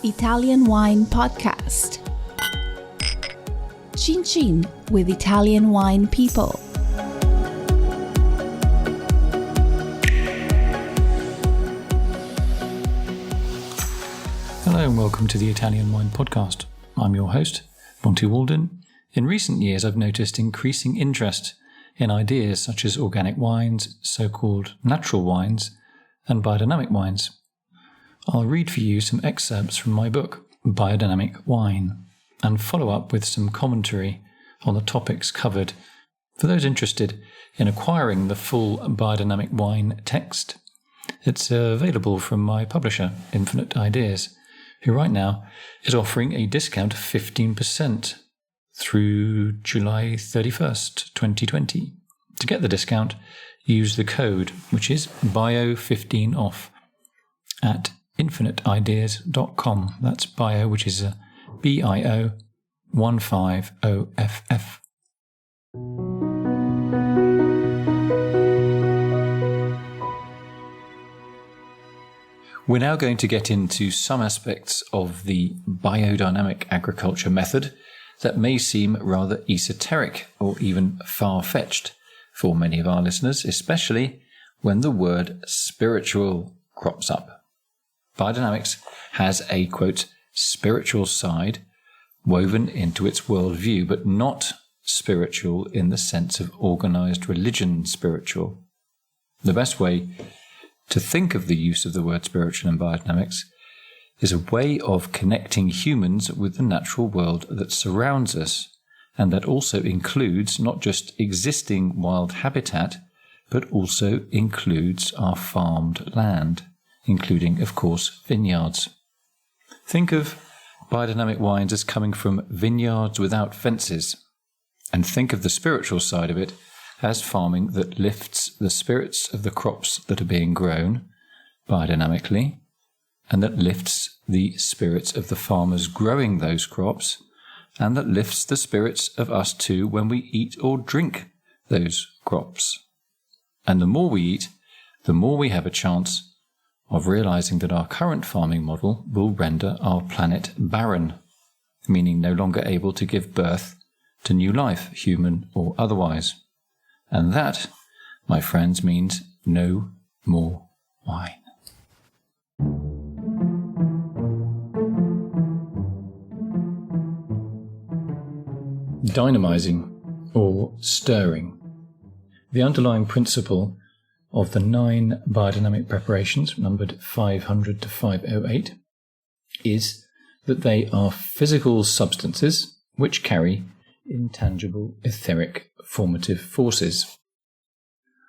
Italian Wine Podcast. Chin Chin with Italian wine people. Hello and welcome to the Italian Wine Podcast. I'm your host, Monty Waldin. In recent years, I've noticed increasing interest in ideas such as organic wines, so-called natural wines, and biodynamic wines. I'll read for you some excerpts from my book, Biodynamic Wine, and follow up with some commentary on the topics covered. For those interested in acquiring the full Biodynamic Wine text, it's available from my publisher, Infinite Ideas, who right now is offering a discount of 15% through July 31st, 2020. To get the discount, use the code, which is bio15off at infiniteideas.com. That's bio, which is a BIO 150FF. We're now going to get into some aspects of the biodynamic agriculture method that may seem rather esoteric or even far-fetched for many of our listeners, especially when the word spiritual crops up. Biodynamics has a, quote, spiritual side woven into its worldview, but not spiritual in the sense of organized religion spiritual. The best way to think of the use of the word spiritual in biodynamics is a way of connecting humans with the natural world that surrounds us, and that also includes not just existing wild habitat, but also includes our farmed land, including, of course, vineyards. Think of biodynamic wines as coming from vineyards without fences, and think of the spiritual side of it as farming that lifts the spirits of the crops that are being grown biodynamically, and that lifts the spirits of the farmers growing those crops, and that lifts the spirits of us too when we eat or drink those crops. And the more we eat, the more we have a chance of realizing that our current farming model will render our planet barren, meaning no longer able to give birth to new life, human or otherwise. And that, my friends, means no more wine. Dynamizing, or stirring. The underlying principle of the 9 biodynamic preparations, numbered 500 to 508, is that they are physical substances which carry intangible etheric formative forces.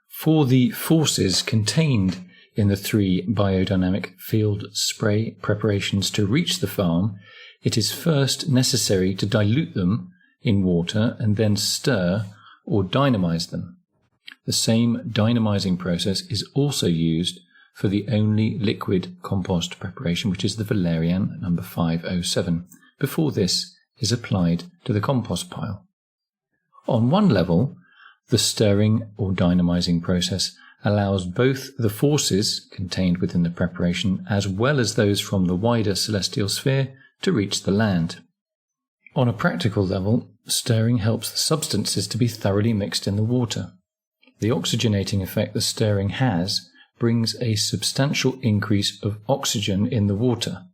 For the forces contained in the 3 biodynamic field spray preparations to reach the farm, it is first necessary to dilute them in water and then stir or dynamize them. The same dynamizing process is also used for the only liquid compost preparation, which is the valerian, number 507, before this is applied to the compost pile. On one level, the stirring or dynamizing process allows both the forces contained within the preparation as well as those from the wider celestial sphere to reach the land. On a practical level, stirring helps the substances to be thoroughly mixed in the water. The oxygenating effect the stirring has brings a substantial increase of oxygen in the water.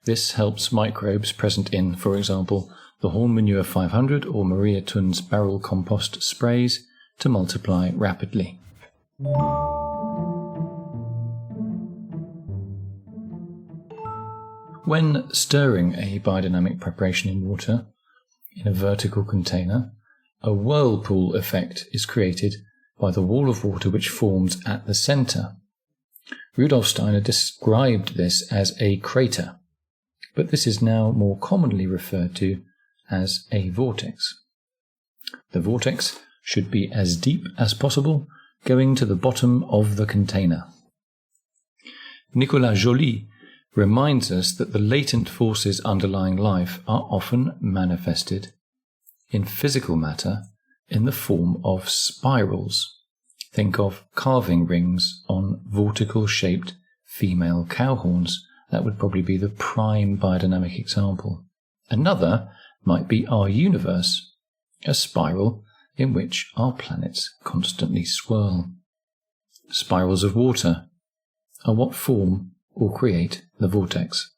This helps microbes present in, for example, the Horn Manure 500 or Maria Thun's barrel compost sprays to multiply rapidly. When stirring a biodynamic preparation in water in a vertical container, a whirlpool effect is created by the wall of water which forms at the center. Rudolf Steiner described this as a crater, but this is now more commonly referred to as a vortex. The vortex should be as deep as possible, going to the bottom of the container. Nicolas Joly reminds us that the latent forces underlying life are often manifested in physical matter in the form of spirals. Think of carving rings on vortical-shaped female cow horns That would probably be the prime biodynamic example. Another might be our universe, a spiral in which our planets constantly swirl. Spirals of water are what form or create the vortex.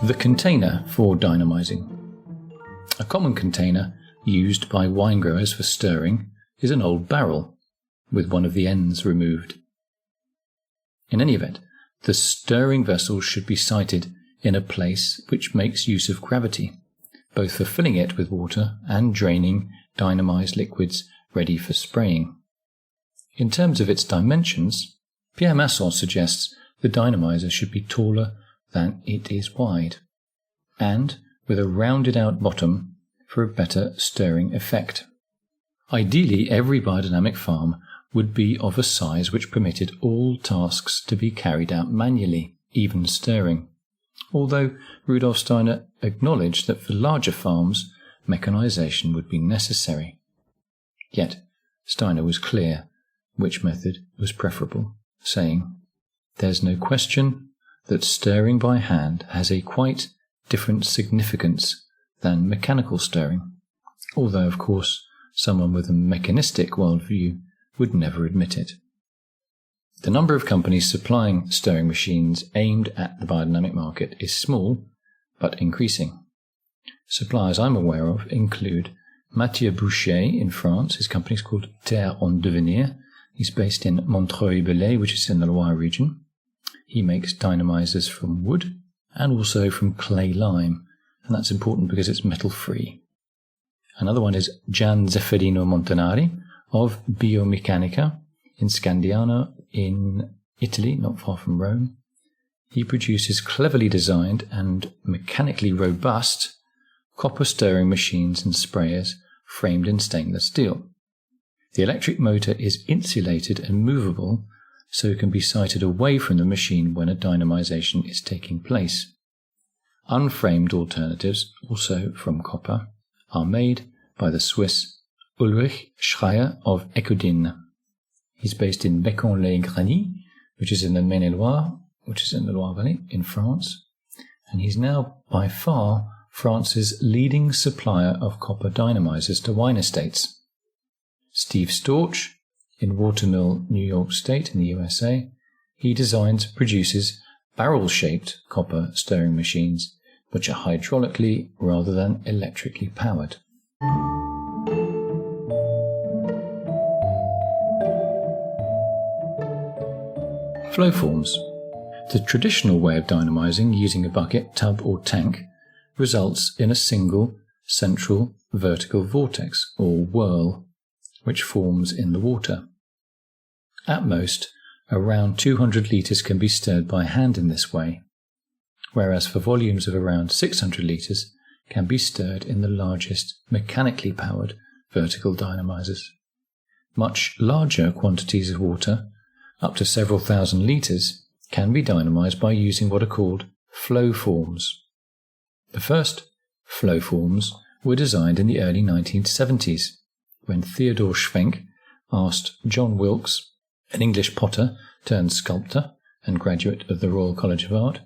The container for dynamizing. A common container used by wine growers for stirring is an old barrel with one of the ends removed. In any event, the stirring vessel should be sited in a place which makes use of gravity, both for filling it with water and draining dynamized liquids ready for spraying. In terms of its dimensions, Pierre Masson suggests the dynamizer should be taller than it is wide, and with a rounded out bottom for a better stirring effect. Ideally, every biodynamic farm would be of a size which permitted all tasks to be carried out manually, even stirring, although Rudolf Steiner acknowledged that for larger farms, mechanization would be necessary. Yet, Steiner was clear which method was preferable, saying, "There's no question that stirring by hand has a quite different significance than mechanical stirring, although, of course, someone with a mechanistic worldview would never admit it." The number of companies supplying stirring machines aimed at the biodynamic market is small, but increasing. Suppliers I'm aware of include Mathieu Boucher in France. His company is called Terre en Devenir. He's based in Montreuil-Bellay, which is in the Loire region. He makes dynamizers from wood and also from clay lime, and that's important because it's metal-free. Another one is Gian Zeffirino Montanari of Biomeccanica in Scandiano in Italy, not far from Rome. He produces cleverly designed and mechanically robust copper stirring machines and sprayers framed in stainless steel. The electric motor is insulated and movable, so it can be sited away from the machine when a dynamization is taking place. Unframed alternatives, also from copper, are made by the Swiss Ulrich Schreier of Ecodyn. He's based in Bécon-les-Graniers, which is in the Maine-et-Loire, which is in the Loire Valley in France, and he's now by far France's leading supplier of copper dynamizers to wine estates. Steve Storch in Watermill, New York State in the USA, he designs and produces barrel-shaped copper stirring machines, which are hydraulically rather than electrically powered. Flow forms. The traditional way of dynamizing using a bucket, tub or tank results in a single central vertical vortex or whirl which forms in the water. At most, around 200 litres can be stirred by hand in this way, whereas for volumes of around 600 litres can be stirred in the largest mechanically powered vertical dynamizers. Much larger quantities of water, up to several thousand litres, can be dynamized by using what are called flow forms. The first flow forms were designed in the early 1970s, when Theodore Schwenk asked John Wilkes, an English potter turned sculptor and graduate of the Royal College of Art,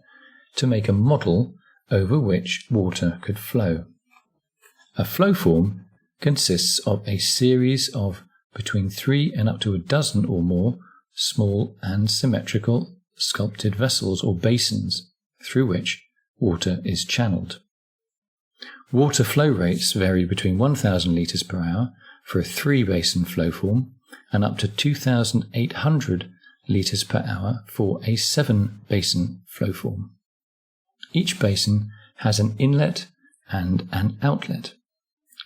to make a model over which water could flow. A flow form consists of a series of between 3 and up to a dozen or more small and symmetrical sculpted vessels or basins through which water is channeled. Water flow rates vary between 1,000 litres per hour for a 3-basin flow form and up to 2,800 litres per hour for a 7-basin flow form. Each basin has an inlet and an outlet.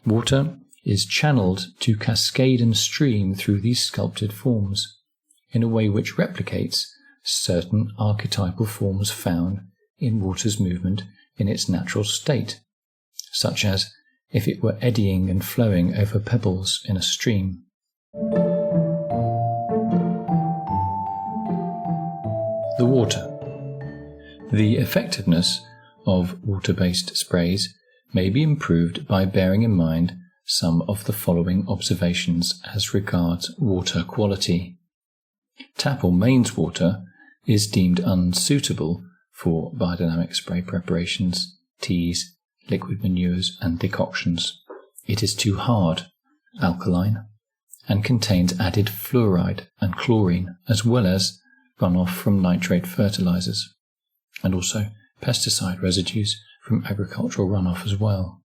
Water is channeled to cascade and stream through these sculpted forms in a way which replicates certain archetypal forms found in water's movement in its natural state, such as if it were eddying and flowing over pebbles in a stream. The water. The effectiveness of water-based sprays may be improved by bearing in mind some of the following observations as regards water quality. Tap or mains water is deemed unsuitable for biodynamic spray preparations, teas, liquid manures and decoctions. It is too hard, alkaline, and contains added fluoride and chlorine, as well as runoff from nitrate fertilizers, and also pesticide residues from agricultural runoff as well.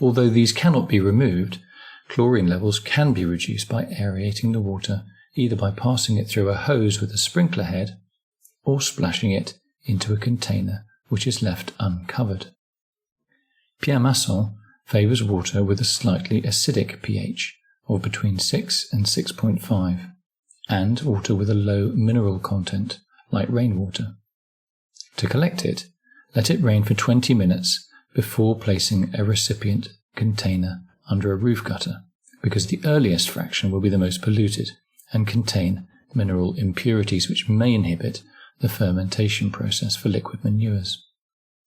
Although these cannot be removed, chlorine levels can be reduced by aerating the water, either by passing it through a hose with a sprinkler head or splashing it into a container which is left uncovered. Pierre Masson favours water with a slightly acidic pH of between 6 and 6.5, and water with a low mineral content, like rainwater. To collect it, let it rain for 20 minutes before placing a recipient container under a roof gutter, because the earliest fraction will be the most polluted and contain mineral impurities which may inhibit the fermentation process for liquid manures.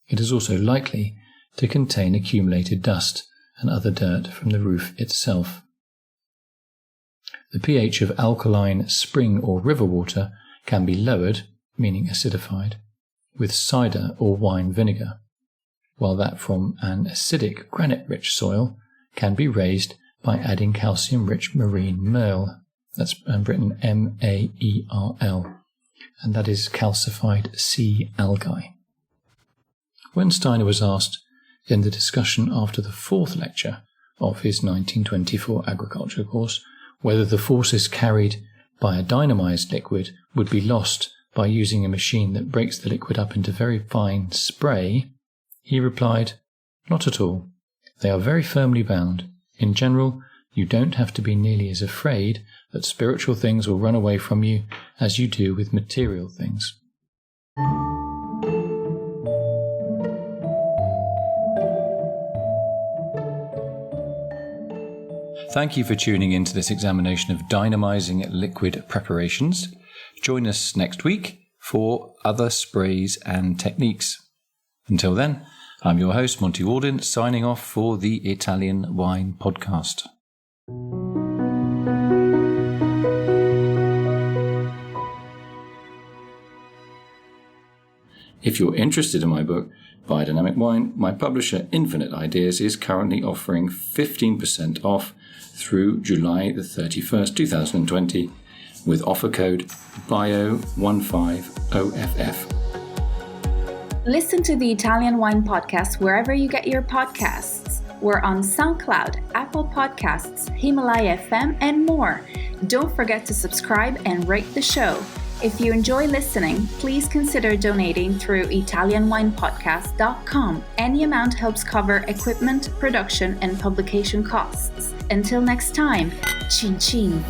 It is also likely to contain accumulated dust and other dirt from the roof itself. The pH of alkaline spring or river water can be lowered, meaning acidified, with cider or wine vinegar, while that from an acidic granite-rich soil can be raised by adding calcium-rich marine meal. That's written M-A-E-R-L, and that is calcified sea algae. When Steiner was asked in the discussion after the fourth lecture of his 1924 agriculture course whether the forces carried by a dynamized liquid would be lost by using a machine that breaks the liquid up into very fine spray, he replied, "Not at all. They are very firmly bound. In general, you don't have to be nearly as afraid that spiritual things will run away from you as you do with material things." Thank you for tuning in to this examination of dynamizing liquid preparations. Join us next week for other sprays and techniques. Until then, I'm your host, Monty Waldin, signing off for the Italian Wine Podcast. If you're interested in my book, Biodynamic Wine, my publisher Infinite Ideas is currently offering 15% off through July the 31st, 2020, with offer code BIO150FF. Listen to the Italian Wine Podcast wherever you get your podcasts. We're on SoundCloud, Apple Podcasts, Himalaya FM, and more. Don't forget to subscribe and rate the show. If you enjoy listening, please consider donating through ItalianWinePodcast.com. Any amount helps cover equipment, production, and publication costs. Until next time, chin chin.